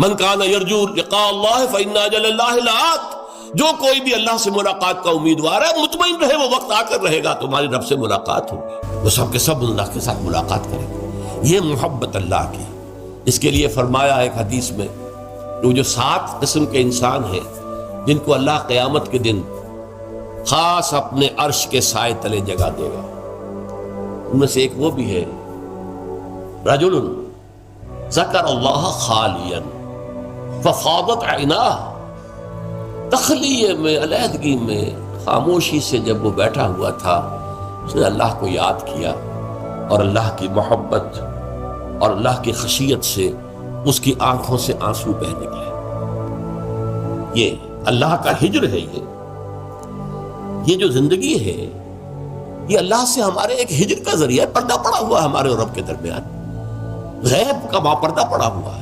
मन कान यरजू लिक़ा अल्लाह फ़इन्ना अजलल्लाहि लात, जो कोई भी अल्लाह से मुलाकात का उम्मीदवार है मुतमईन रहे, वो वक्त आकर रहेगा तुम्हारी रब से मुलाकात होगी, वो सब के सब अल्लाह के साथ मुलाकात करेंगे। ये मोहब्बत अल्लाह की। इसके लिए फरमाया एक हदीस में, वो जो 7 किस्म के इंसान हैं जिनको अल्लाह क़यामत के दिन खास अपने अर्श के साए तले जगह देगा, उनमें से एक वो भी है रजुलुन ज़कर अल्लाह खालियन फ़फ़ादत ऐनाह, तखलिये में, अलहदगी में, खामोशी से जब वो बैठा हुआ था उसने अल्लाह को याद किया और अल्लाह की मोहब्बत और अल्लाह की खशियत से उसकी आंखों से आंसू बह निकले। ये अल्लाह का हिज्र है। ये जो जिंदगी है ये अल्लाह से हमारे एक हिज्र का जरिया, पर्दा पड़ा हुआ है हमारे और रब के दरमियान, गैब का पर्दा पड़ा हुआ है।